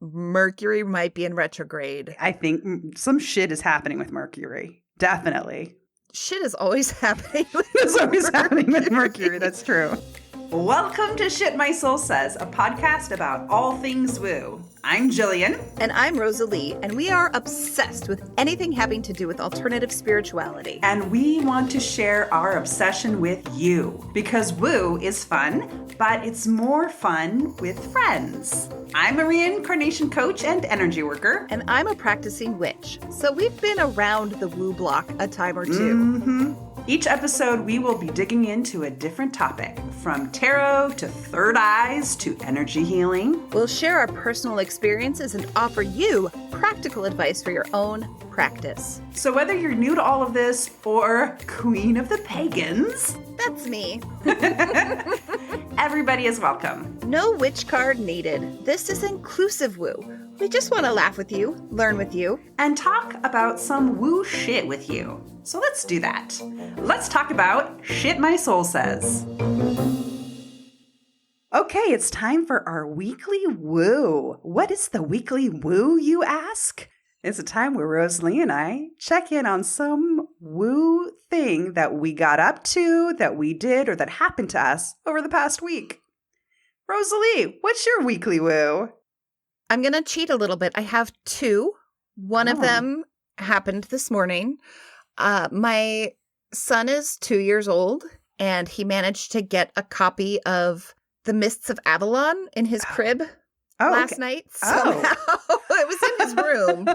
Mercury might be in retrograde. I think some shit is happening with Mercury. Definitely. Shit is always happening with It's always happening with Mercury. That's true. Welcome to Shit My Soul Says, a podcast about all things woo. I'm Jillian. And I'm Rosalie, and we are obsessed with anything having to do with alternative spirituality. And we want to share our obsession with you, because woo is fun, but it's more fun with friends. I'm a reincarnation coach and energy worker. And I'm a practicing witch, so we've been around the woo block a time or two. Mm-hmm. Each episode, we will be digging into a different topic, from tarot to third eyes to energy healing. We'll share our personal experiences and offer you practical advice for your own practice. So whether you're new to all of this or queen of the pagans, that's me. Everybody is welcome. No witch card needed. This is inclusive woo. We just want to laugh with you, learn with you, and talk about some woo shit with you. So let's do that. Let's talk about Shit My Soul Says. Okay, it's time for our weekly woo. What is the weekly woo, you ask? It's a time where Rosalie and I check in on some woo thing that we got up to, that we did, or that happened to us over the past week. Rosalie, what's your weekly woo? I'm going to cheat a little bit. I have two. One of them happened this morning. My son is 2 years old, and he managed to get a copy of The Mists of Avalon in his crib last night. Somehow. It was in his room.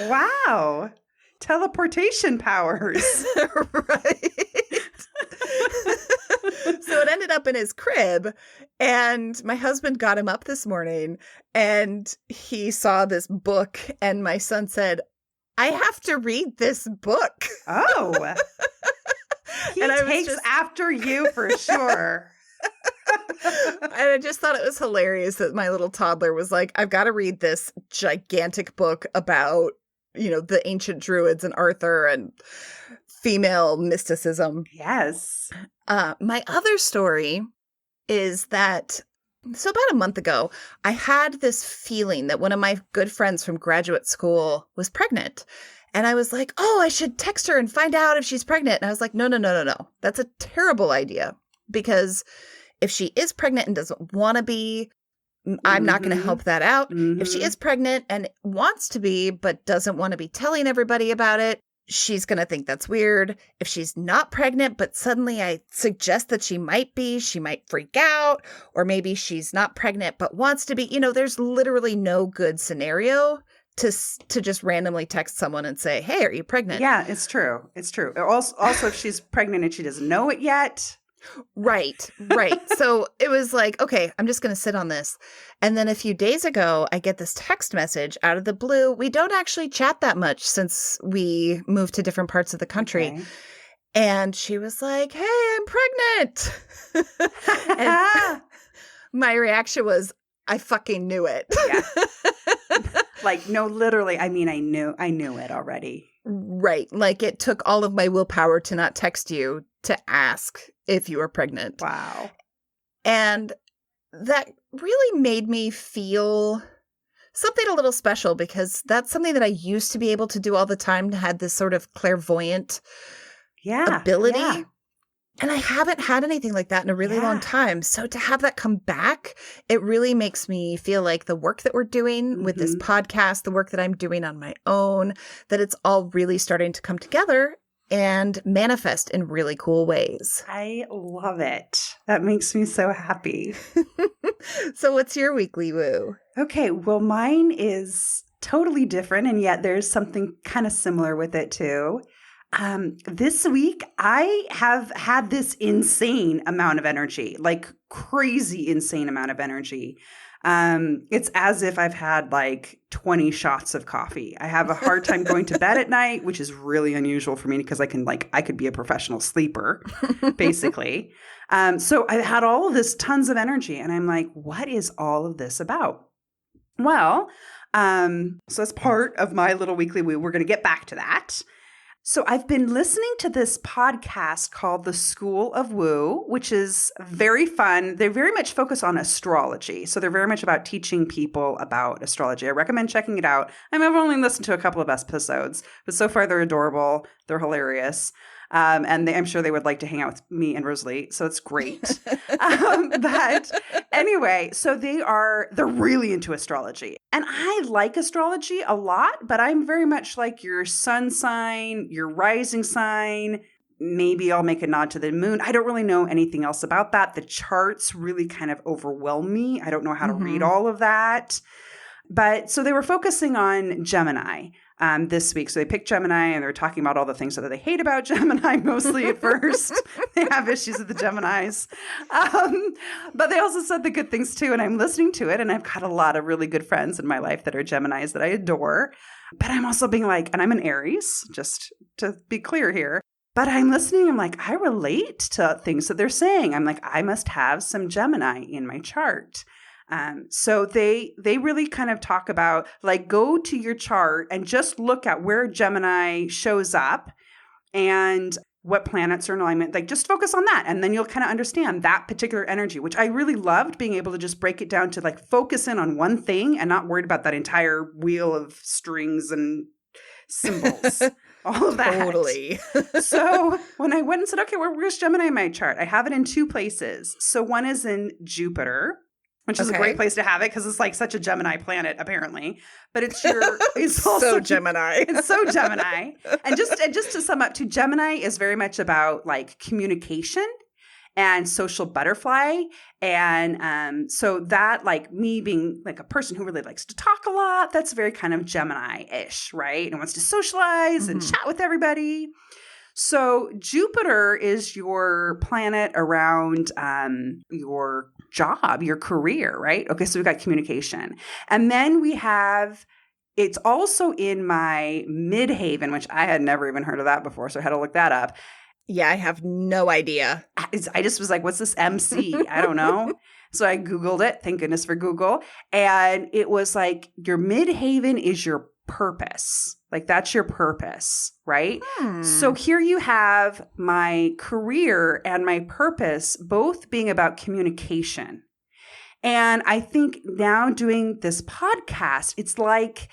Wow. Teleportation powers. Right. So it ended up in his crib, and my husband got him up this morning, and he saw this book, and my son said, I have to read this book. Oh. He takes after you for sure. And I just thought it was hilarious that my little toddler was like, I've got to read this gigantic book about, the ancient druids and Arthur and female mysticism. Yes. My other story is that, so about a month ago, I had this feeling that one of my good friends from graduate school was pregnant. And I was like, oh, I should text her and find out if she's pregnant. And I was like, no. That's a terrible idea. Because if she is pregnant and doesn't want to be, I'm not going to help that out. Mm-hmm. If she is pregnant and wants to be, but doesn't want to be telling everybody about it, she's going to think that's weird. If she's not pregnant, but suddenly I suggest that she might be, she might freak out. Or maybe she's not pregnant, but wants to be. There's literally no good scenario to just randomly text someone and say, hey, are you pregnant? Yeah, it's true. It's true. Also, if she's pregnant and she doesn't know it yet. Right. So it was like, okay, I'm just going to sit on this. And then a few days ago, I get this text message out of the blue. We don't actually chat that much since we moved to different parts of the country. Okay. And she was like, hey, I'm pregnant. And my reaction was, I fucking knew it. Yeah. Like, no, literally, I mean, I knew it already. Right. Like, it took all of my willpower to not text you to ask if you were pregnant. Wow. And that really made me feel something a little special, because that's something that I used to be able to do all the time, had this sort of clairvoyant ability. Yeah. And I haven't had anything like that in a really long time. So to have that come back, it really makes me feel like the work that we're doing with this podcast, the work that I'm doing on my own, that it's all really starting to come together and manifest in really cool ways. I love it. That makes me so happy. So what's your weekly woo? Okay, well, mine is totally different, and yet there's something kind of similar with it too. This week, I have had this insane amount of energy, like crazy insane amount of energy. It's as if I've had like 20 shots of coffee. I have a hard time going to bed at night, which is really unusual for me because I could be a professional sleeper, basically. So I had all of this tons of energy, and I'm like, what is all of this about? Well, so that's part of my little weekly woo. We're going to get back to that. So I've been listening to this podcast called The School of Woo, which is very fun. They very much focus on astrology. So they're very much about teaching people about astrology. I recommend checking it out. I've only listened to a couple of episodes, but so far they're adorable. They're hilarious. And I'm sure they would like to hang out with me and Rosalie. So it's great. But anyway, so they're really into astrology. And I like astrology a lot, but I'm very much like your sun sign, your rising sign. Maybe I'll make a nod to the moon. I don't really know anything else about that. The charts really kind of overwhelm me. I don't know how to read all of that. But so they were focusing on Gemini this week. So they picked Gemini and they were talking about all the things that they hate about Gemini mostly at first. They have issues with the Geminis. But they also said the good things too. And I'm listening to it. And I've got a lot of really good friends in my life that are Geminis that I adore. But I'm also being like, and I'm an Aries, just to be clear here. But I'm listening. I'm like, I relate to things that they're saying. I'm like, I must have some Gemini in my chart. So they really kind of talk about like go to your chart and just look at where Gemini shows up and what planets are in alignment. Like just focus on that. And then you'll kind of understand that particular energy, which I really loved being able to just break it down to like focus in on one thing and not worried about that entire wheel of strings and symbols. All of that. Totally. So when I went and said, okay, where's Gemini in my chart? I have it in 2 places. So one is in Jupiter, which is a great place to have it because it's like such a Gemini planet, apparently. But it's also so Gemini. It's so Gemini. And just to sum up, too, Gemini is very much about like communication and social butterfly. And so that, like me being like a person who really likes to talk a lot, that's very kind of Gemini-ish, right? And wants to socialize and chat with everybody. So Jupiter is your planet around your job, your career, right? Okay, so we've got communication. And then we have, it's also in my midhaven, which I had never even heard of that before, so I had to look that up. Yeah, I have no idea. I just was like, what's this MC? I don't know. So I Googled it. Thank goodness for Google. And it was like, your midhaven is your purpose. Like that's your purpose, right? So here you have my career and my purpose both being about communication. And I think now doing this podcast, it's like,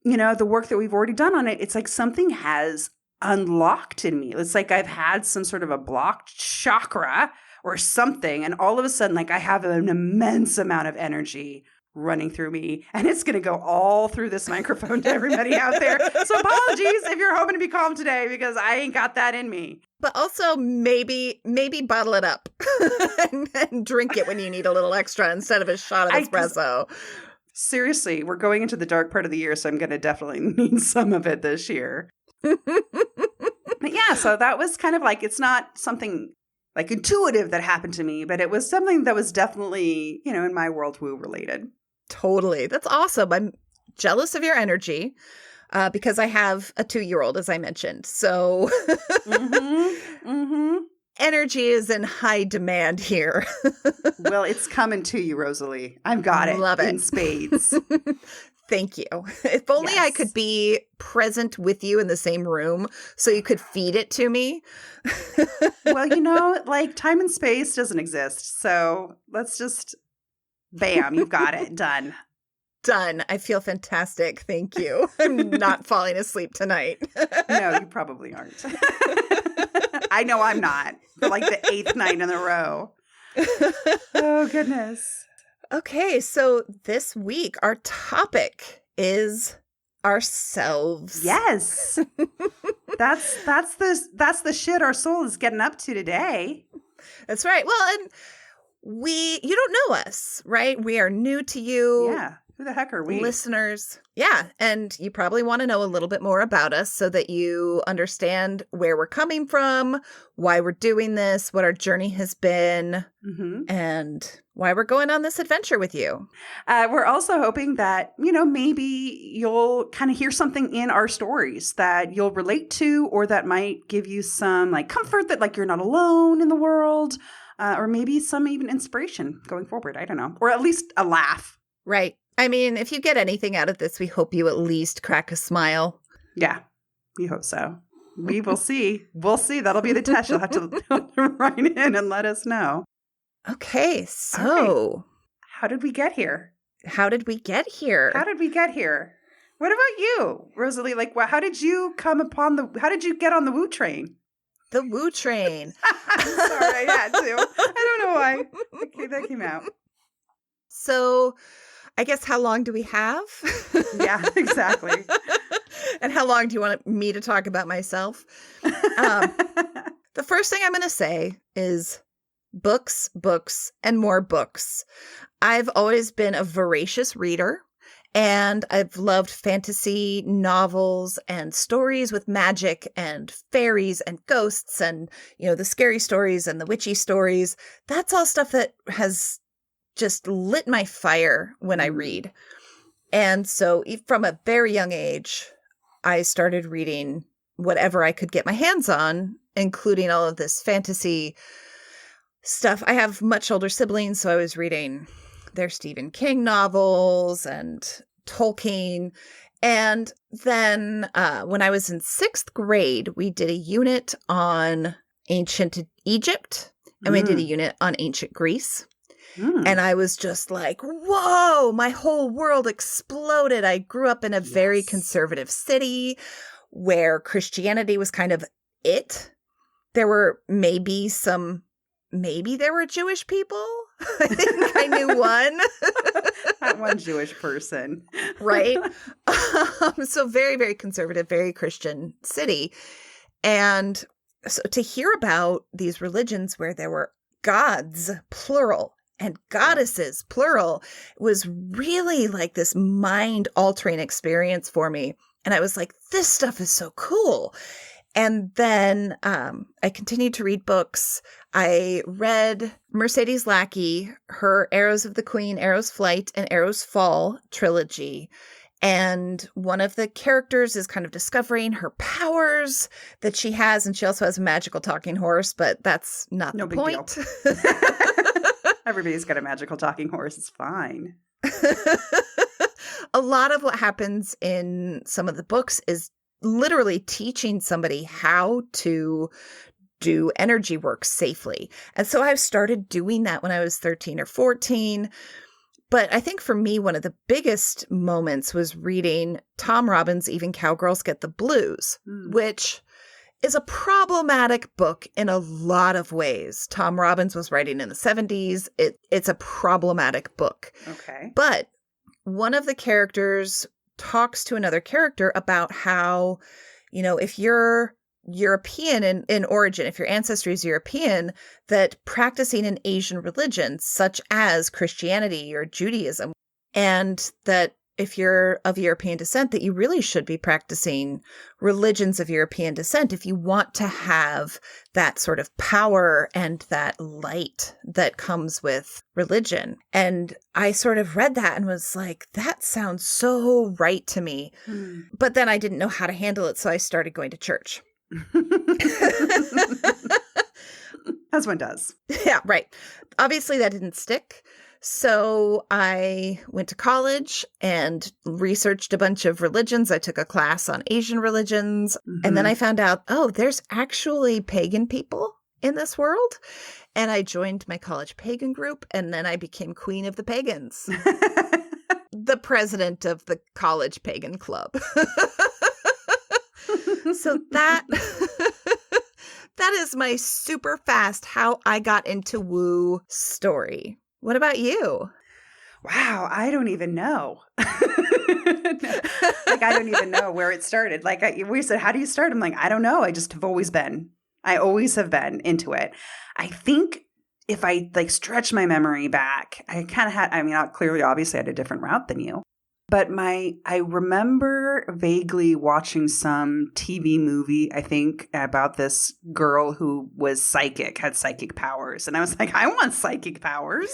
you know, the work that we've already done on it, it's like something has unlocked in me. It's like I've had some sort of a blocked chakra or something. And all of a sudden, like I have an immense amount of energy running through me, and it's going to go all through this microphone to everybody out there. So apologies if you're hoping to be calm today because I ain't got that in me. But also maybe bottle it up and drink it when you need a little extra instead of a shot of espresso. Seriously, we're going into the dark part of the year, so I'm going to definitely need some of it this year. But yeah, so that was kind of like, it's not something like intuitive that happened to me, but it was something that was definitely, you know, in my world woo related. Totally. That's awesome. I'm jealous of your energy because I have a 2-year-old, as I mentioned. So energy is in high demand here. Well, it's coming to you, Rosalie. I've got it. Love it. In spades. Thank you. If only I could be present with you in the same room so you could feed it to me. Well, you know, like time and space doesn't exist. So let's just, bam, you've got it. Done. Done. I feel fantastic. Thank you. I'm not falling asleep tonight. No, you probably aren't. I know I'm not. For like the 8th night in a row. Oh, goodness. Okay, so this week our topic is ourselves. Yes. That's the shit our soul is getting up to today. That's right. Well, and you don't know us, right? We are new to you. Yeah. Who the heck are we? Listeners. Yeah. And you probably want to know a little bit more about us so that you understand where we're coming from, why we're doing this, what our journey has been, and why we're going on this adventure with you. We're also hoping that, you know, maybe you'll kind of hear something in our stories that you'll relate to, or that might give you some like comfort that like you're not alone in the world, or maybe some even inspiration going forward. I don't know. Or at least a laugh. Right. I mean, if you get anything out of this, we hope you at least crack a smile. Yeah, we hope so. We will see. We'll see. That'll be the test. You'll have to write in and let us know. Okay, so how did we get here? How did we get here? What about you, Rosalie? Like, how did you how did you get on the woo train? The woo train. I'm sorry, I had to. I don't know why. That came out. So, I guess how long do we have? Yeah, exactly. And how long do you want me to talk about myself? The first thing I'm going to say is books, books, and more books. I've always been a voracious reader, and I've loved fantasy novels and stories with magic and fairies and ghosts and, the scary stories and the witchy stories. That's all stuff that has just lit my fire when I read. And so from a very young age, I started reading whatever I could get my hands on, including all of this fantasy stuff. I have much older siblings, so I was reading their Stephen King novels and Tolkien. And then when I was in 6th grade, we did a unit on ancient Egypt, and we did a unit on ancient Greece. And I was just like, whoa, my whole world exploded. I grew up in a very conservative city where Christianity was kind of it. There were maybe there were Jewish people. I think I knew one. That one Jewish person. Right. So very, very conservative, very Christian city. And so to hear about these religions where there were gods, plural, and goddesses, plural, was really like this mind-altering experience for me. And I was like, this stuff is so cool. And then I continued to read books. I read Mercedes Lackey, her Arrows of the Queen, Arrow's Flight, and Arrow's Fall trilogy. And one of the characters is kind of discovering her powers that she has. And she also has a magical talking horse, but that's not the point. Everybody's got a magical talking horse. It's fine. A lot of what happens in some of the books is literally teaching somebody how to do energy work safely. And so I started doing that when I was 13 or 14. But I think for me, one of the biggest moments was reading Tom Robbins' Even Cowgirls Get the Blues, which is a problematic book in a lot of ways. Tom Robbins was writing in the 70s. It's a problematic book. Okay. But one of the characters talks to another character about how, if you're European in origin, if your ancestry is European, that practicing an Asian religion, such as Christianity or Judaism, and that if you're of European descent, that you really should be practicing religions of European descent if you want to have that sort of power and that light that comes with religion. And I sort of read that and was like, that sounds so right to me. But then I didn't know how to handle it, so I started going to church. As one does. Yeah, right. Obviously, that didn't stick. So I went to college and researched a bunch of religions. I took a class on Asian religions. And then I found out, there's actually pagan people in this world. And I joined my college pagan group. And then I became queen of the pagans, the president of the college pagan club. So that is my super fast how I got into woo story. What about you? Wow, I don't even know. I don't even know where it started. We said, how do you start? I'm like, I don't know. I always have been into it. I think if I stretch my memory back, I kind of had, clearly, obviously I had a different route than you. But I remember vaguely watching some TV movie, I think, about this girl who was psychic, had psychic powers. And I was like, I want psychic powers.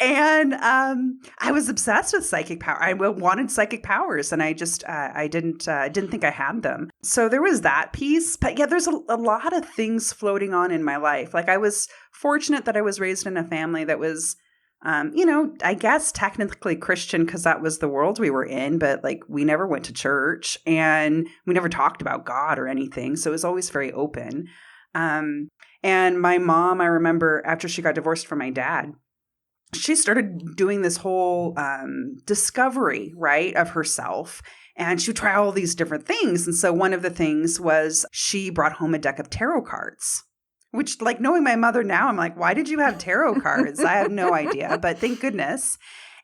And I was obsessed with psychic power. I wanted psychic powers, and I just I didn't think I had them. So there was that piece. But yeah, there's a lot of things floating on in my life. I was fortunate that I was raised in a family that was I guess technically Christian because that was the world we were in, but like we never went to church and we never talked about God or anything. So it was always very open. And my mom, I remember after she got divorced from my dad, she started doing this whole discovery, right, of herself. And she would try all these different things. And so one of the things was she brought home a deck of tarot cards, which, like, knowing my mother now, I'm like, why did you have tarot cards? I have no idea, but thank goodness.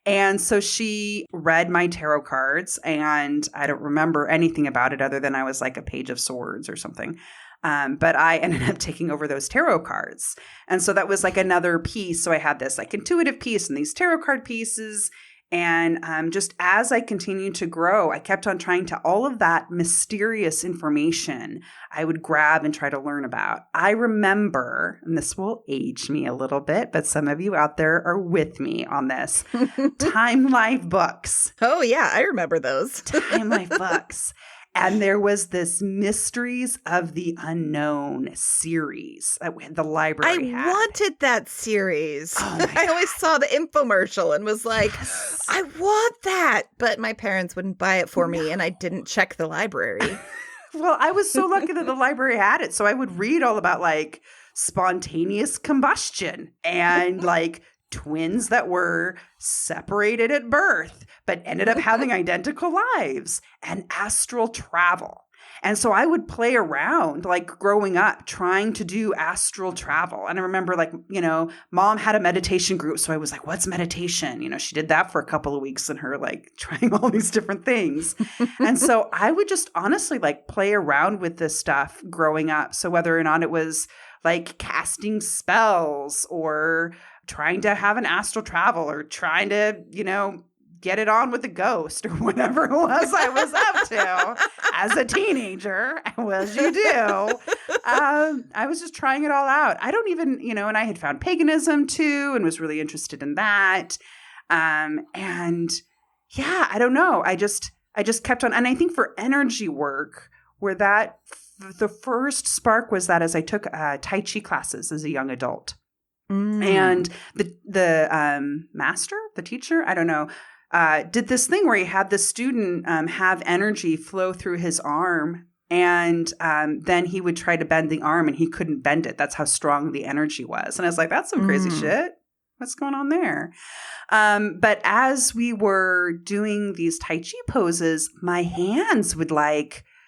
And so she read my tarot cards, and I don't remember anything about it other than I was like a page of swords or something. But I ended up taking over those tarot cards. And so that was like another piece. So I had this like intuitive piece and these tarot card pieces. And just as I continued to grow, I kept on trying to all of that mysterious information I would grab and try to learn about. I remember, and this will age me a little bit, but some of you out there are with me on this, Time Life books. Oh, yeah, I remember those. Time Life books. And there was this Mysteries of the Unknown series that the library had. I wanted that series. Oh I always saw the infomercial and was like, Yes. I want that. But my parents wouldn't buy it for me, and I didn't check the library. Well, I was so lucky that the library had it. So I would read all about like spontaneous combustion and like twins that were separated at birth, but ended up having identical lives, and astral travel. And so I would play around like growing up trying to do astral travel. And I remember like, mom had a meditation group. So I was like, what's meditation? She did that for a couple of weeks and her like trying all these different things. And so I would just honestly like play around with this stuff growing up. So whether or not it was like casting spells or trying to have an astral travel or trying to, get it on with a ghost or whatever it was I was up to as a teenager, as you do. I was just trying it all out. I don't even, and I had found paganism too and was really interested in that. And yeah, I don't know. I just kept on. And I think for energy work, where the first spark was that as I took Tai Chi classes as a young adult. And the master, the teacher, I don't know, did this thing where he had the student have energy flow through his arm, and then he would try to bend the arm and he couldn't bend it. That's how strong the energy was. And I was like, that's some crazy shit. What's going on there? But as we were doing these Tai Chi poses, my hands would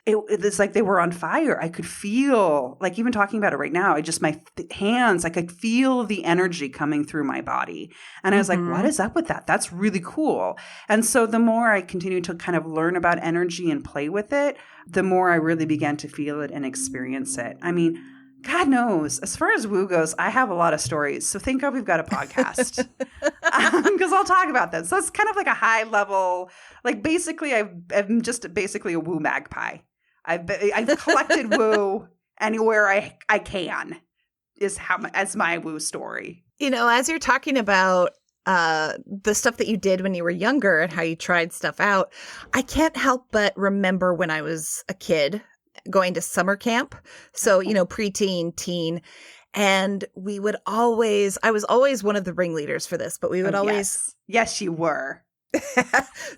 it's like they were on fire. I could feel, like even talking about it right now, my hands, I could feel the energy coming through my body. And I was like, what is up with that? That's really cool. And so the more I continued to kind of learn about energy and play with it, the more I really began to feel it and experience it. I mean, God knows, as far as woo goes, I have a lot of stories. So thank God we've got a podcast because I'll talk about them. So it's kind of like a high level, like basically I'm just basically a woo magpie. I've collected woo anywhere I can as my woo story. As you're talking about the stuff that you did when you were younger and how you tried stuff out, I can't help but remember when I was a kid going to summer camp. So, preteen, teen. And I was always one of the ringleaders for this, but we would always. Yes, you were.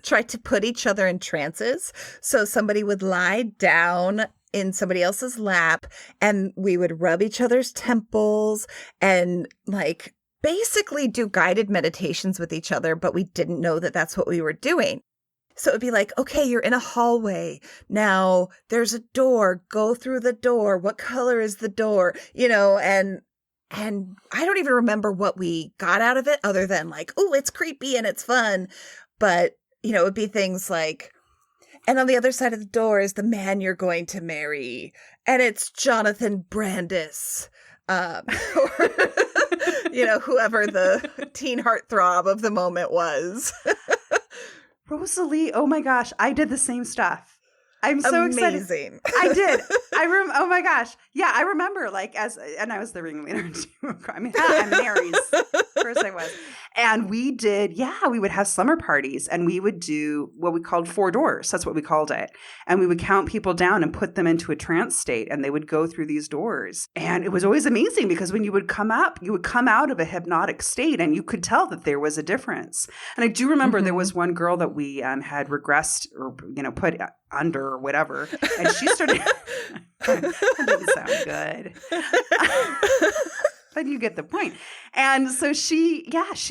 Try to put each other in trances. So somebody would lie down in somebody else's lap and we would rub each other's temples and like basically do guided meditations with each other, but we didn't know that that's what we were doing. So it would be like, okay, you're in a hallway. Now there's a door. Go through the door. What color is the door? And I don't even remember what we got out of it other than like, oh, it's creepy and it's fun. But, it would be things like, and on the other side of the door is the man you're going to marry. And it's Jonathan Brandis. Or, whoever the teen heartthrob of the moment was. Rosalie, oh my gosh, I did the same stuff. I'm so excited. Amazing. I did. Oh my gosh. Yeah, I remember and I was the ringleader too. I mean, I'm Mary's. Of course I was. And we would have slumber parties and we would do what we called 4 doors. That's what we called it. And we would count people down and put them into a trance state and they would go through these doors. And it was always amazing because when you would come out of a hypnotic state and you could tell that there was a difference. And I do remember there was one girl that we had regressed or, put under or whatever. And she started, that doesn't sound good. But you get the point. And so she was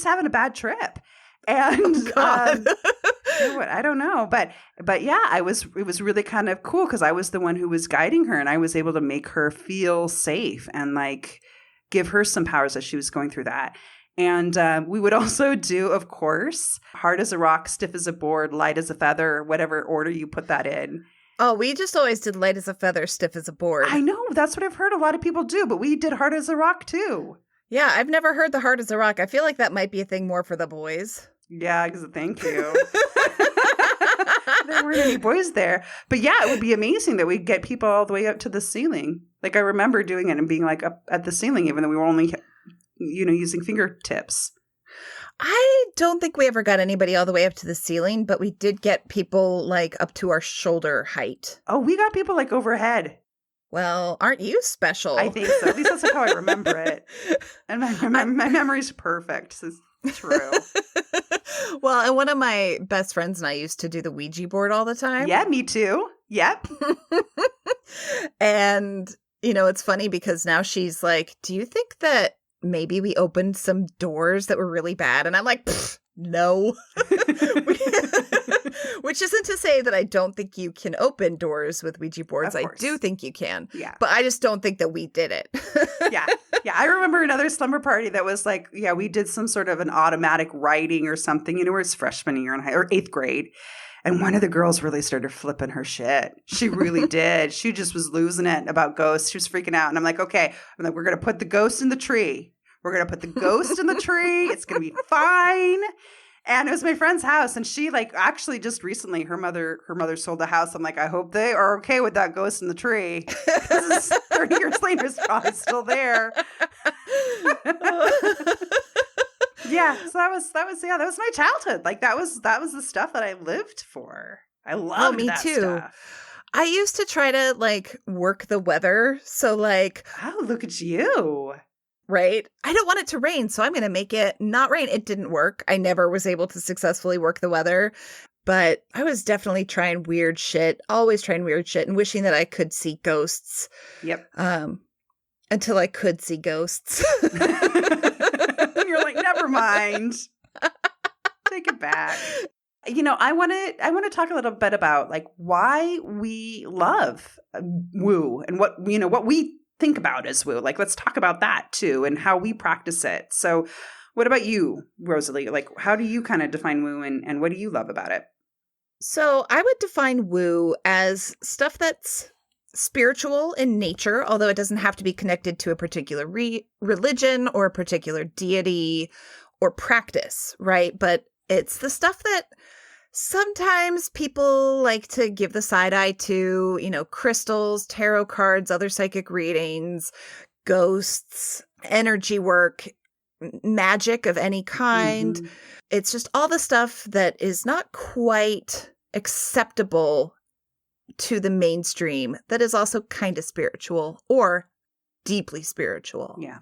having a bad trip. And I don't know. But yeah, it was really kind of cool because I was the one who was guiding her and I was able to make her feel safe and like give her some powers as she was going through that. And we would also do, of course, hard as a rock, stiff as a board, light as a feather, whatever order you put that in. Oh, we just always did light as a feather, stiff as a board. I know. That's what I've heard a lot of people do, but we did hard as a rock too. Yeah, I've never heard the hard as a rock. I feel like that might be a thing more for the boys. Yeah, thank you. There weren't any boys there. But yeah, it would be amazing that we'd get people all the way up to the ceiling. Like I remember doing it and being like up at the ceiling, even though we were only, using fingertips. I don't think we ever got anybody all the way up to the ceiling, but we did get people like up to our shoulder height. Oh, we got people like overhead. Well, aren't you special? I think so. At least that's how I remember it. And my memory's perfect. It's true. Well, and one of my best friends and I used to do the Ouija board all the time. Yeah, me too. Yep. And, it's funny because now she's like, do you think that maybe we opened some doors that were really bad? And I'm like, no. Which isn't to say that I don't think you can open doors with Ouija boards. I do think you can. Yeah. But I just don't think that we did it. Yeah. Yeah. I remember another slumber party that was like, yeah, we did some sort of an automatic writing or something. It was freshman year in or 8th grade. And one of the girls really started flipping her shit. She really did. She just was losing it about ghosts. She was freaking out. And I'm like, okay, we're going to put the ghost in the tree. We're going to put the ghost in the tree. It's going to be fine. And it was my friend's house. And she actually just recently, her mother sold the house. I'm like, I hope they are okay with that ghost in the tree. Because 30 years later, it's probably still there. Yeah, so that was my childhood. Like that was the stuff that I lived for. I loved that too. Stuff. I used to try to work the weather. So oh, look at you. Right? I don't want it to rain, so I'm going to make it not rain. It didn't work. I never was able to successfully work the weather, but I was definitely trying weird shit, always trying weird shit and wishing that I could see ghosts. Yep. Until I could see ghosts. You're like, never mind. Take it back. I want to talk a little bit about why we love woo and what we think about as woo. Let's talk about that too and how we practice it. So what about you, Rosalie? How do you kind of define woo and what do you love about it? So I would define woo as stuff that's spiritual in nature, although it doesn't have to be connected to a particular religion or a particular deity or practice, right? But it's the stuff that sometimes people like to give the side eye to, crystals, tarot cards, other psychic readings, ghosts, energy work, magic of any kind. Mm-hmm. It's just all the stuff that is not quite acceptable to the mainstream that is also kind of spiritual or deeply spiritual. Yeah.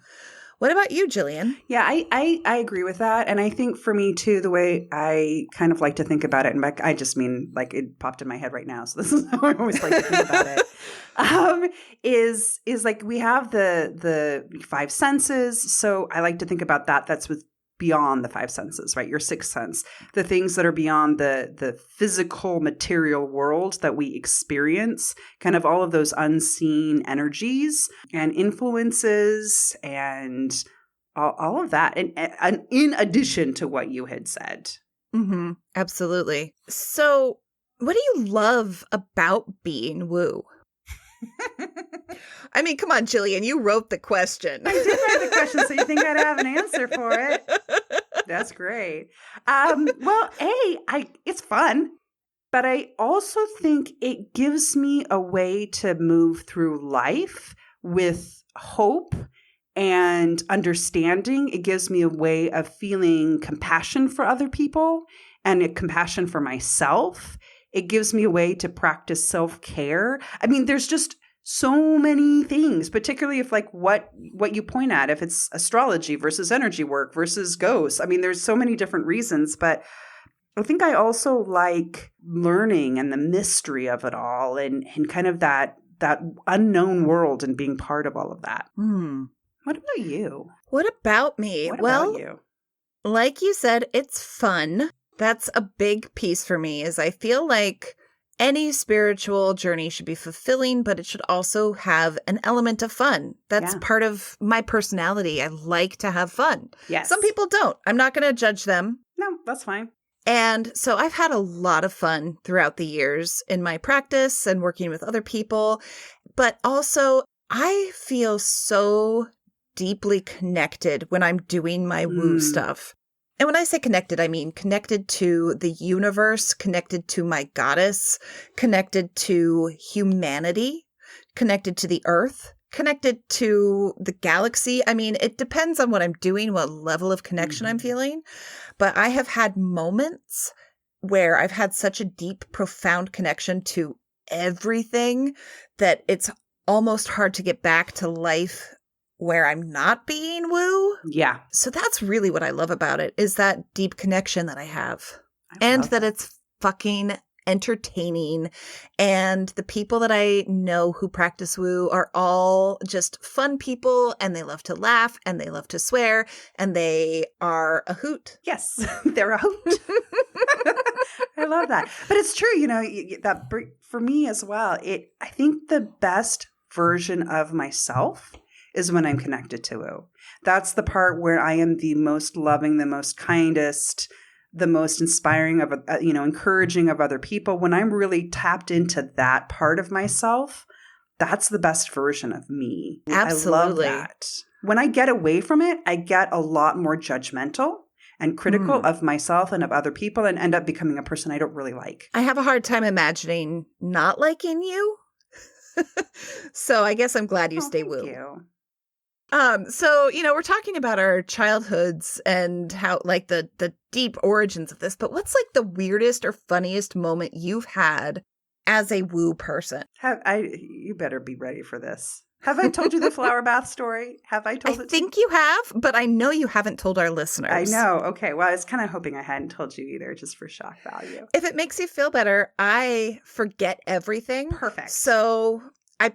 What about you, Jillian? Yeah, I agree with that. And I think for me, too, the way I kind of like to think about it, and I just mean it popped in my head right now. So this is how I always like to think about it, is we have the 5 senses. So I like to think about that. That's with beyond the 5 senses, right? Your 6th sense, the things that are beyond the physical material world that we experience, kind of all of those unseen energies and influences and all of that. And in addition to what you had said. Mm-hmm. Absolutely. So what do you love about being woo? I mean, come on, Jillian, you wrote the question. I did write the question, so you think I'd have an answer for it. That's great. Well, it's fun. But I also think it gives me a way to move through life with hope and understanding. It gives me a way of feeling compassion for other people and a compassion for myself. It gives me a way to practice self-care. I mean, there's just so many things, particularly if like what you point at, if it's astrology versus energy work versus ghosts. I mean, there's so many different reasons, but I think I also like learning and the mystery of it all and kind of that unknown world and being part of all of that. What about you? What about me? What about you? Like you said, it's fun. That's a big piece for me is I feel like any spiritual journey should be fulfilling, but it should also have an element of fun. That's part of my personality. I like to have fun. Yes. Some people don't. I'm not going to judge them. No, that's fine. And so I've had a lot of fun throughout the years in my practice and working with other people. But also, I feel so deeply connected when I'm doing my woo stuff. And when I say connected, I mean connected to the universe, connected to my goddess, connected to humanity, connected to the earth, connected to the galaxy. I mean, it depends on what I'm doing, what level of connection I'm feeling. But I have had moments where I've had such a deep, profound connection to everything that it's almost hard to get back to life where I'm not being woo. Yeah. So that's really what I love about it, is that deep connection that I have. And that it's fucking entertaining. And the people that I know who practice woo are all just fun people, and they love to laugh, and they love to swear, and they are a hoot. Yes, they're a hoot. I love that. But it's true, you know, that for me as well, I think the best version of myself is when I'm connected to woo. That's the part where I am the most loving, the most kindest, the most inspiring of, encouraging of other people. When I'm really tapped into that part of myself, that's the best version of me. Absolutely. I love that. When I get away from it, I get a lot more judgmental and critical of myself and of other people and end up becoming a person I don't really like. I have a hard time imagining not liking you. So I guess I'm glad you stay woo. Thank you. So, we're talking about our childhoods and how like the deep origins of this, but what's like the weirdest or funniest moment you've had as a woo person? You better be ready for this. Have I told you the flower bath story? Have I told it? I think you have, but I know you haven't told our listeners. I know. Okay. Well, I was kind of hoping I hadn't told you either, just for shock value. If it makes you feel better, I forget everything. Perfect. So I'm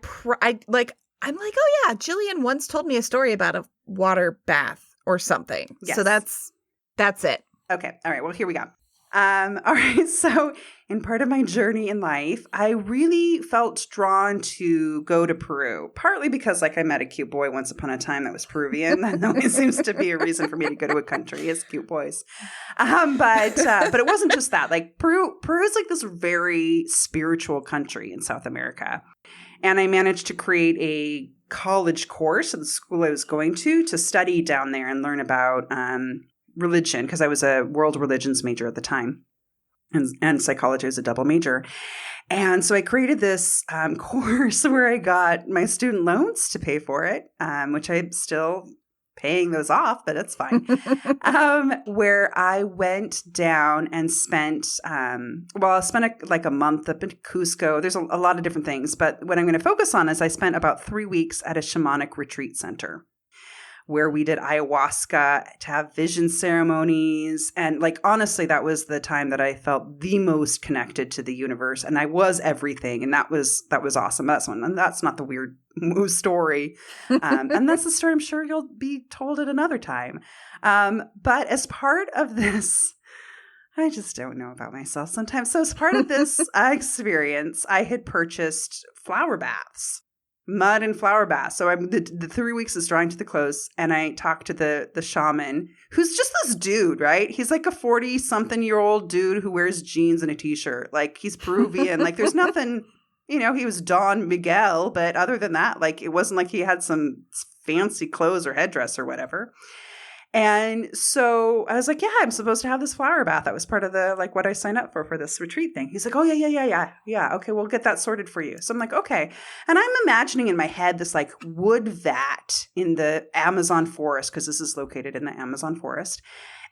like, oh yeah, Jillian once told me a story about a water bath or something. Yes. So that's it. Okay. All right. Well, here we go. All right. So in part of my journey in life, I really felt drawn to go to Peru, partly because like I met a cute boy once upon a time that was Peruvian. That always seems to be a reason for me to go to a country is cute boys. But it wasn't just that. Like Peru is like this very spiritual country in South America. And I managed to create a college course at the school I was going to study down there and learn about religion, because I was a world religions major at the time. And psychology was a double major. And so I created this course where I got my student loans to pay for it, which I'm still paying those off, but it's fine. Where I went down and spent, I spent a month up in Cusco. There's a lot of different things, but what I'm going to focus on is I spent about 3 weeks at a shamanic retreat center where we did ayahuasca to have vision ceremonies. And like, honestly, that was the time that I felt the most connected to the universe. And I was everything. And that was awesome. And that's not the weird story. And that's the story I'm sure you'll be told at another time. But as part of this, I just don't know about myself sometimes. So as part of this experience, I had purchased flower baths. Mud and flower bath. So the 3 weeks is drawing to the close, and I talked to the shaman, who's just this dude, right? He's like a 40-something-year-old dude who wears jeans and a t-shirt. Like, he's Peruvian. Like, there's nothing, he was Don Miguel, but other than that, like, it wasn't like he had some fancy clothes or headdress or whatever. And so I was like, yeah, I'm supposed to have this flower bath. That was part of the, like, what I signed up for this retreat thing. He's like, oh, yeah. Okay, we'll get that sorted for you. So I'm like, okay. And I'm imagining in my head this like wood vat in the Amazon forest, because this is located in the Amazon forest.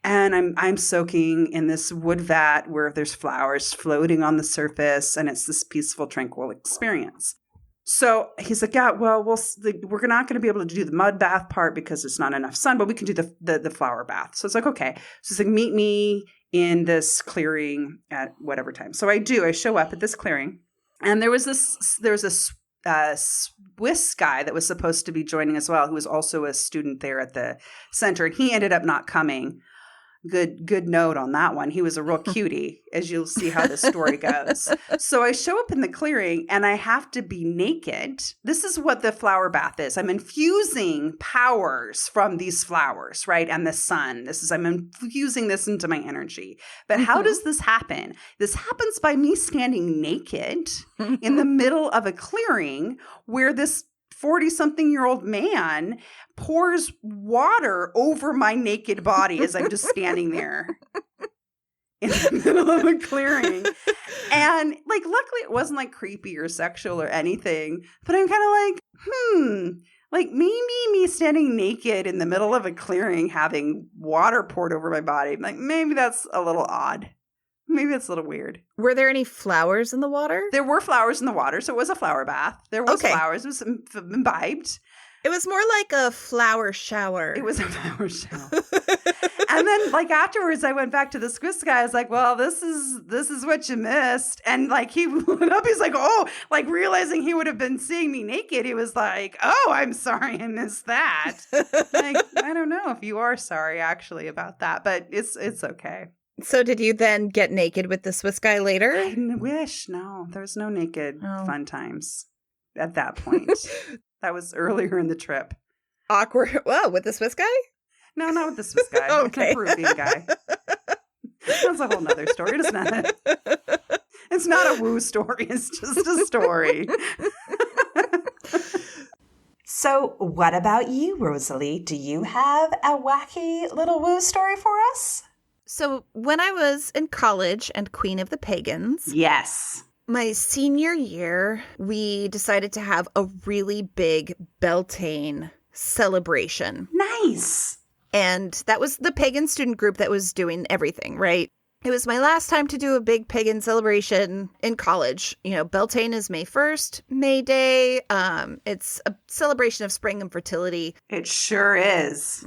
And I'm soaking in this wood vat where there's flowers floating on the surface, and it's this peaceful, tranquil experience. So he's like, yeah, well, we're not going to be able to do the mud bath part because it's not enough sun, but we can do the flower bath. So it's like, okay. So it's like, meet me in this clearing at whatever time. So I do. I show up at this clearing, and there was a Swiss guy that was supposed to be joining as well, who was also a student there at the center, and he ended up not coming. Good note on that one. He was a real cutie, as you'll see how this story goes. So I show up in the clearing and I have to be naked. This is what the flower bath is. I'm infusing powers from these flowers, right? And the sun. I'm infusing this into my energy. But how does this happen? This happens by me standing naked in the middle of a clearing where this 40-something-year-old man pours water over my naked body as I'm just standing there in the middle of a clearing. And like, luckily it wasn't like creepy or sexual or anything, but I'm kind of like, me standing naked in the middle of a clearing having water poured over my body. I'm like, maybe that's a little odd. Maybe it's a little weird. Were there any flowers in the water? There were flowers in the water, so it was a flower bath. There was flowers. It was imbibed. It was more like a flower shower. It was a flower shower. And then, like, afterwards, I went back to the Swiss guy. I was like, well, this is what you missed. And, like, he went up. He's like, oh, like, realizing he would have been seeing me naked. He was like, oh, I'm sorry I missed that. Like, I don't know if you are sorry, actually, about that. But it's okay. So did you then get naked with the Swiss guy later? I wish. No, there was no naked fun times at that point. That was earlier in the trip. Awkward. Whoa, with the Swiss guy? No, not with the Swiss guy. Okay. It's a Peruvian guy. That's a whole nother story. It's not a woo story. It's just a story. So what about you, Rosalie? Do you have a wacky little woo story for us? So when I was in college and Queen of the Pagans, yes, my senior year, we decided to have a really big Beltane celebration. Nice. And that was the pagan student group that was doing everything, right? It was my last time to do a big pagan celebration in college. You know, Beltane is May 1st, May Day. It's a celebration of spring and fertility. It sure is.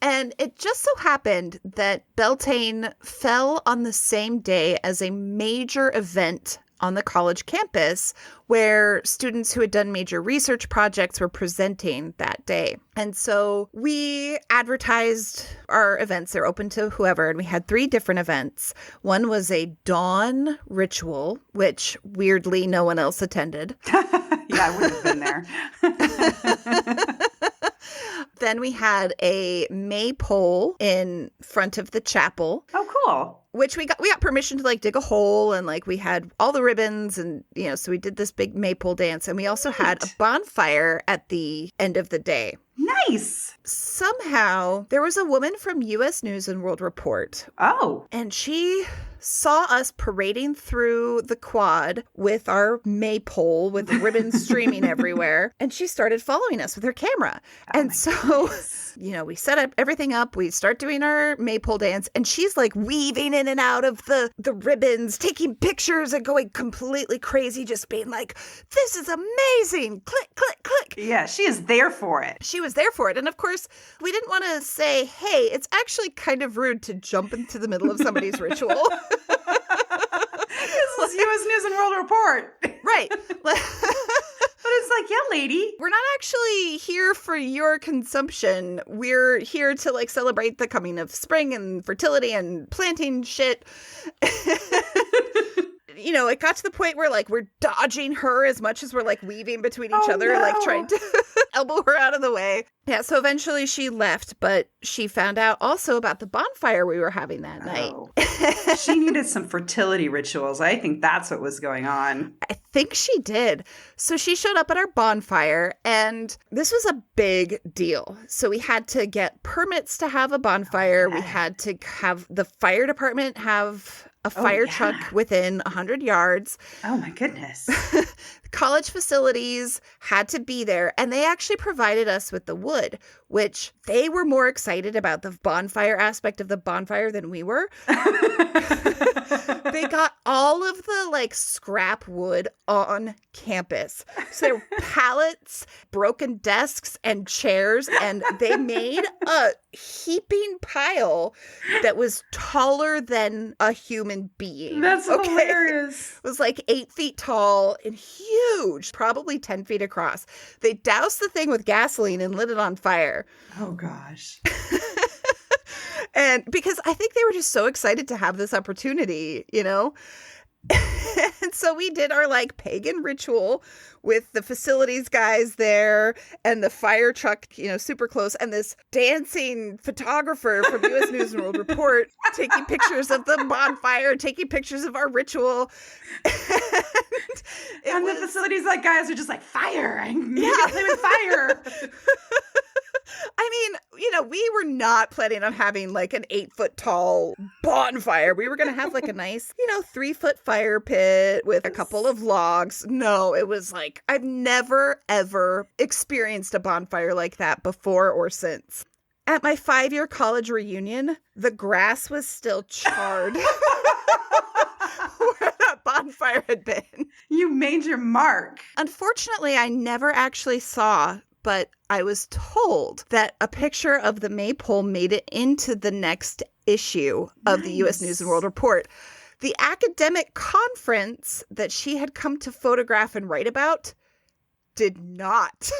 And it just so happened that Beltane fell on the same day as a major event on the college campus where students who had done major research projects were presenting that day. And so we advertised our events. They're open to whoever. And we had 3 different events. One was a dawn ritual, which weirdly no one else attended. Yeah, I would have been there. Then we had a maypole in front of the chapel. Oh, cool. Which we got permission to like dig a hole, and like we had all the ribbons, and so we did this big maypole dance, and we also had a bonfire at the end of the day. Nice. Somehow there was a woman from U.S. News and World Report. Oh. And she saw us parading through the quad with our maypole with ribbons streaming everywhere. And she started following us with her camera. And so, we set everything up. We start doing our maypole dance. And she's like weaving in and out of the ribbons, taking pictures and going completely crazy, just being like, this is amazing. Click, click, click. Yeah, she is there for it. She was there for it. And of course, we didn't want to say, hey, it's actually kind of rude to jump into the middle of somebody's ritual. This is U.S. News and World Report. Right. But it's like, yeah, lady. We're not actually here for your consumption. We're here to like celebrate the coming of spring and fertility and planting shit. It got to the point where like we're dodging her as much as we're like weaving between each other, like trying to elbow her out of the way. Yeah, so eventually she left, but she found out also about the bonfire we were having that night. She needed some fertility rituals. I think that's what was going on. I think she did. So she showed up at our bonfire, and this was a big deal. So we had to get permits to have a bonfire. We had to have the fire department have a fire truck within 100 yards. Oh, my goodness. College facilities had to be there, and they actually provided us with the wood, which they were more excited about the bonfire aspect of the bonfire than we were. They got all of the like scrap wood on campus. So there were pallets, broken desks, and chairs, and they made a heaping pile that was taller than a human being. That's hilarious. It was like 8 feet tall and huge, probably 10 feet across. They doused the thing with gasoline and lit it on fire. Oh, gosh. And because I think they were just so excited to have this opportunity, you know? And so we did our like pagan ritual with the facilities guys there and the fire truck, you know, super close, and this dancing photographer from U.S. News and World Report taking pictures of the bonfire, taking pictures of our ritual. And the facilities like guys are just like, fire. I need to play with fire. I mean, you know, we were not planning on having like an 8-foot tall bonfire. We were going to have like a nice, 3-foot fire pit with a couple of logs. No, it was like, I've never, ever experienced a bonfire like that before or since. At my 5-year college reunion, the grass was still charred where that bonfire had been. You made your mark. Unfortunately, I never actually saw, but I was told that a picture of the maypole made it into the next issue of the U.S. News and World Report. The academic conference that she had come to photograph and write about did not.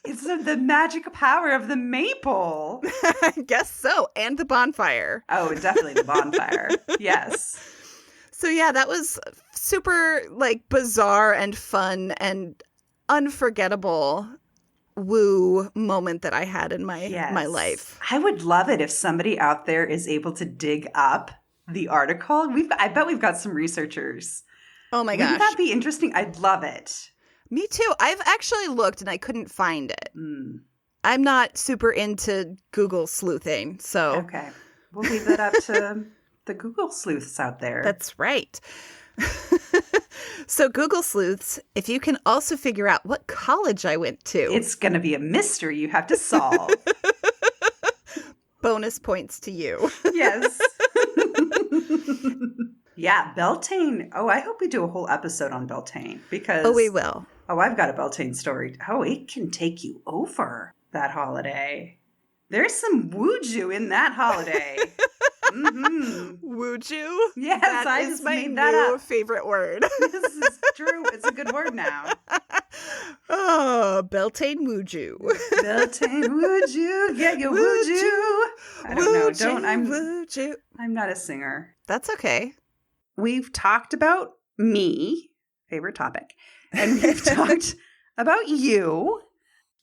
It's the magic power of the maple. I guess so. And the bonfire. Oh, definitely the bonfire. Yes. So yeah, that was super like bizarre and fun and unforgettable woo moment that I had in my life. I would love it if somebody out there is able to dig up the article. I bet we've got some researchers. Oh my gosh. Wouldn't that be interesting? I'd love it. Me too. I've actually looked and I couldn't find it. I'm not super into Google sleuthing, so. Okay. We'll leave that up to the Google sleuths out there. That's right. So Google sleuths, if you can also figure out what college I went to. It's going to be a mystery you have to solve. Bonus points to you. Yes. Yeah, Beltane. Oh, I hope we do a whole episode on Beltane because... Oh, we will. Oh, I've got a Beltane story. Oh, it can take you over that holiday. There's some wooju in that holiday. Wooju? Yes, that I is just my made that new up. favorite word. This is true. It's a good word now. Oh, Beltane wooju. Beltane wooju. Yeah, you wooju. I don't know. I'm not a singer. That's okay. We've talked about me, favorite topic, and we've talked about you.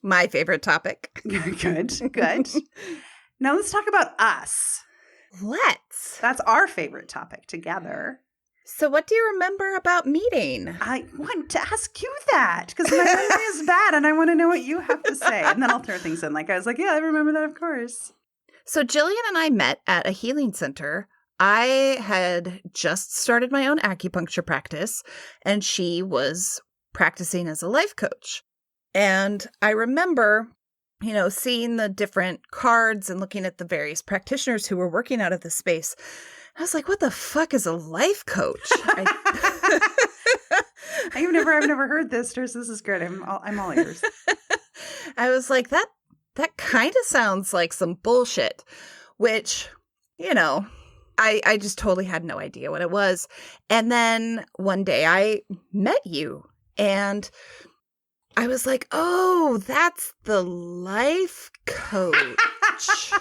My favorite topic. Good. Now let's talk about us. Let's. That's our favorite topic together. So what do you remember about meeting? I want to ask you that because my memory is bad and I want to know what you have to say. And then I'll throw things in. Like I was like, yeah, I remember that, of course. So Jillian and I met at a healing center. I had just started my own acupuncture practice and she was practicing as a life coach. And I remember, seeing the different cards and looking at the various practitioners who were working out of the space. I was like, what the fuck is a life coach? I've never heard this. This is good. I'm all ears. I was like, that kind of sounds like some bullshit, which, I just totally had no idea what it was. And then one day I met you and I was like, oh, that's the life coach.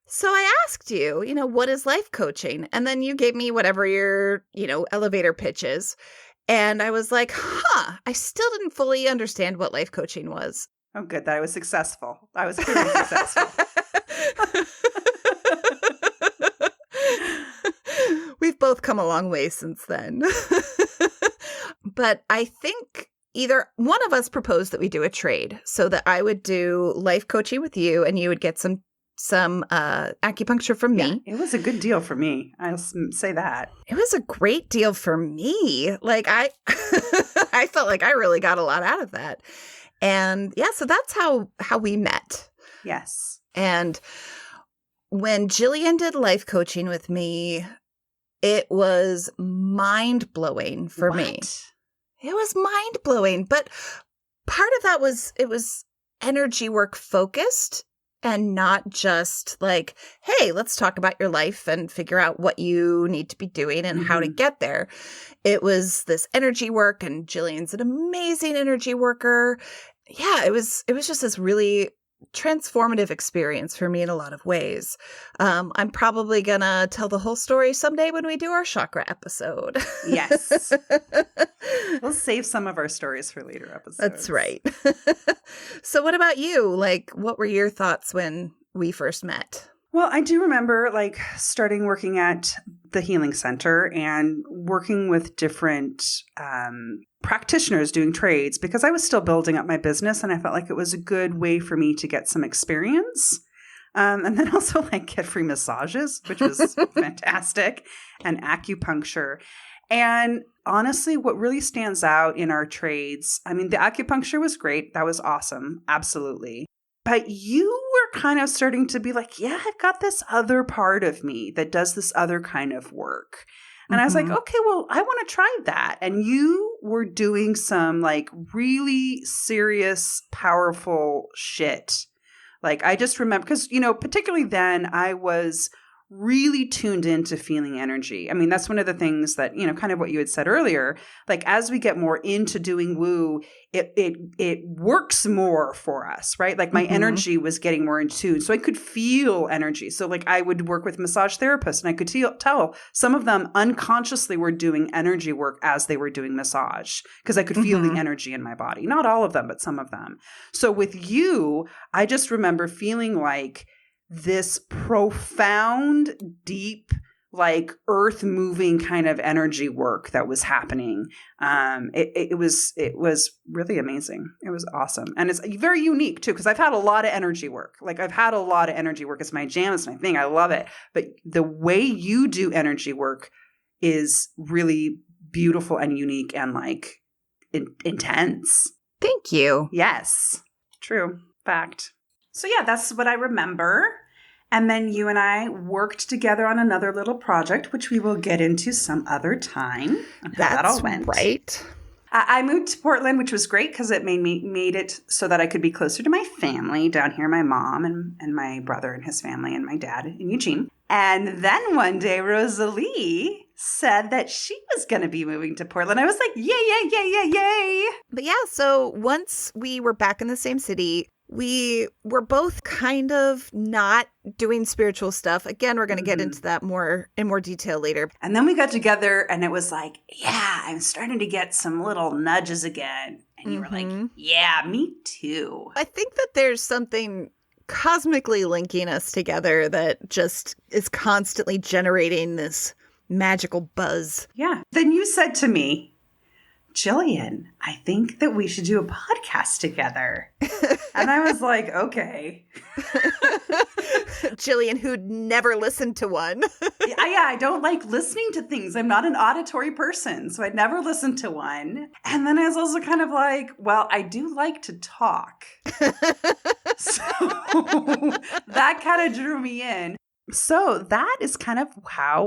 So I asked you, what is life coaching? And then you gave me whatever your, elevator pitch is. And I was like, I still didn't fully understand what life coaching was. Oh, good that I was successful. I was pretty successful. We've both come a long way since then. But I think either one of us proposed that we do a trade so that I would do life coaching with you and you would get some acupuncture from me. Yeah, it was a good deal for me. I'll say that. It was a great deal for me. Like I felt like I really got a lot out of that. And yeah, so that's how we met. Yes. And when Jillian did life coaching with me, it was mind-blowing for me. It was mind-blowing. But part of that was it was energy work focused and not just like, hey, let's talk about your life and figure out what you need to be doing and how to get there. It was this energy work, and Jillian's an amazing energy worker. Yeah, it was just this really transformative experience for me in a lot of ways. I'm probably gonna tell the whole story someday when we do our chakra episode. Yes. We'll save some of our stories for later episodes. That's right. So what about you? Like, what were your thoughts when we first met? Well, I do remember like starting working at the healing center and working with different practitioners doing trades because I was still building up my business and I felt like it was a good way for me to get some experience. And then also like get free massages, which was fantastic, and acupuncture. And honestly, what really stands out in our trades, I mean, the acupuncture was great. That was awesome. Absolutely. But you were kind of starting to be like, yeah, I've got this other part of me that does this other kind of work. And I was like, okay, well, I want to try that. And you were doing some like really serious, powerful shit. Like I just remember, because, you know, particularly then I was really tuned into feeling energy. I mean, that's one of the things that, you know, kind of what you had said earlier, like as we get more into doing woo, it works more for us, right? Like my energy was getting more in tune. So I could feel energy. So like I would work with massage therapists and I could tell some of them unconsciously were doing energy work as they were doing massage because I could feel the energy in my body. Not all of them, but some of them. So with you, I just remember feeling like this profound, deep, like earth moving kind of energy work that was happening. It was really amazing. It was awesome. And it's very unique too, because I've had a lot of energy work. Like I've had a lot of energy work. It's my jam. It's my thing. I love it. But the way you do energy work is really beautiful and unique and like intense. Thank you. Yes. True. Fact. So yeah, that's what I remember. And then you and I worked together on another little project, which we will get into some other time. That all went right. I moved to Portland, which was great because it made it so that I could be closer to my family down here, my mom and my brother and his family and my dad in Eugene. And then one day, Rosalie said that she was going to be moving to Portland. I was like, yay. But yeah, so once we were back in the same city, we were both kind of not doing spiritual stuff. Again, we're going to get into that in more detail later. And then we got together and it was like, yeah, I'm starting to get some little nudges again. And you were like, yeah, me too. I think that there's something cosmically linking us together that just is constantly generating this magical buzz. Yeah. Then you said to me, Jillian, I think that we should do a podcast together. And I was like, okay. Jillian, who'd never listened to one. I don't like listening to things. I'm not an auditory person, so I'd never listened to one. And then I was also kind of like, well, I do like to talk. So that kind of drew me in. So that is kind of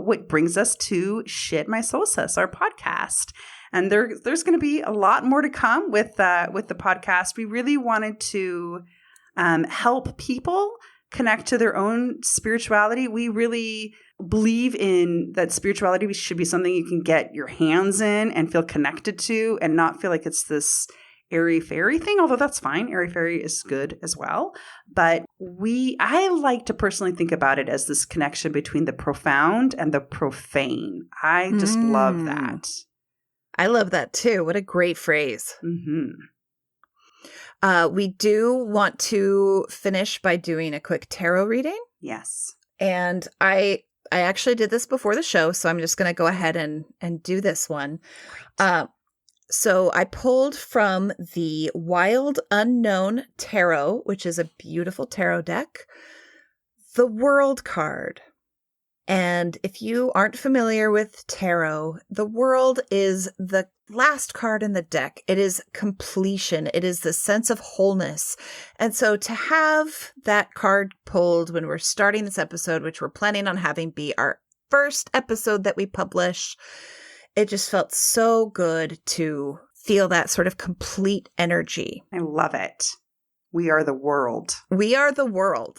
what brings us to Shit My Solstice, our podcast. And there's going to be a lot more to come with the podcast. We really wanted to help people connect to their own spirituality. We really believe in that spirituality should be something you can get your hands in and feel connected to and not feel like it's this airy-fairy thing, although that's fine. Airy-fairy is good as well. But I like to personally think about it as this connection between the profound and the profane. I just love that. I love that too. What a great phrase. Mm-hmm. We do want to finish by doing a quick tarot reading. Yes. And I actually did this before the show, so I'm just going to go ahead and do this one. So I pulled from the Wild Unknown Tarot, which is a beautiful tarot deck, the World card. And if you aren't familiar with tarot, the World is the last card in the deck. It is completion. It is the sense of wholeness. And so to have that card pulled when we're starting this episode, which we're planning on having be our first episode that we publish, it just felt so good to feel that sort of complete energy. I love it. We are the world. We are the world.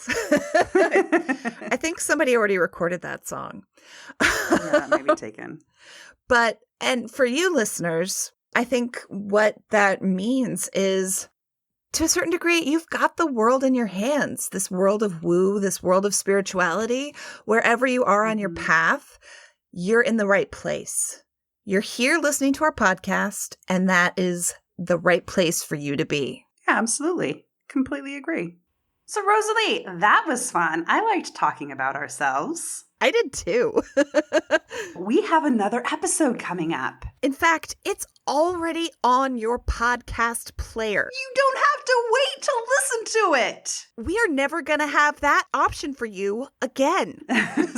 I think somebody already recorded that song. Yeah, that may be taken. And for you listeners, I think what that means is, to a certain degree, you've got the world in your hands. This world of woo, this world of spirituality, wherever you are on your path, you're in the right place. You're here listening to our podcast, and that is the right place for you to be. Yeah, absolutely. Completely agree. So, Rosalie, that was fun. I liked talking about ourselves. I did too. We have another episode coming up. In fact, it's already on your podcast player. You don't have to wait to listen to it. We are never going to have that option for you again.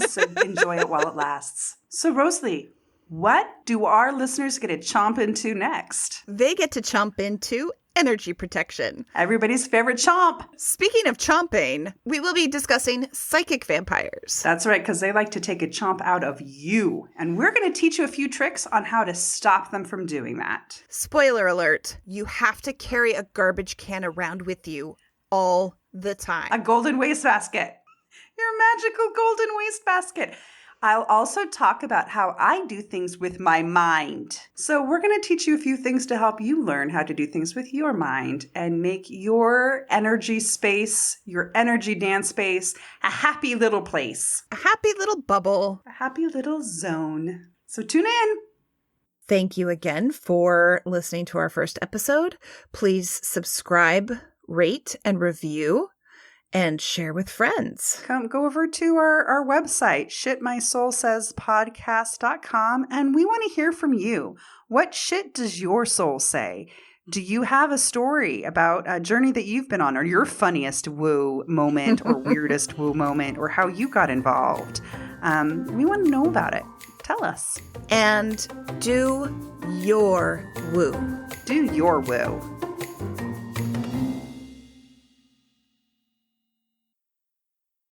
So enjoy it while it lasts. So, Rosalie, what do our listeners get to chomp into next? They get to chomp into energy protection. Everybody's favorite chomp. Speaking of chomping, we will be discussing psychic vampires. That's right, because they like to take a chomp out of you. And we're going to teach you a few tricks on how to stop them from doing that. Spoiler alert, you have to carry a garbage can around with you all the time. A golden wastebasket. Your magical golden wastebasket. I'll also talk about how I do things with my mind. So we're going to teach you a few things to help you learn how to do things with your mind and make your energy space, your energy dance space, a happy little place. A happy little bubble. A happy little zone. So tune in. Thank you again for listening to our first episode. Please subscribe, rate, and review. And share with friends. Go over to our website, shitmysoulsayspodcast.com, and we want to hear from you. What shit does your soul say? Do you have a story about a journey that you've been on, or your funniest woo moment or weirdest woo moment, or how you got involved? We want to know about it. Tell us. And do your woo. Do your woo.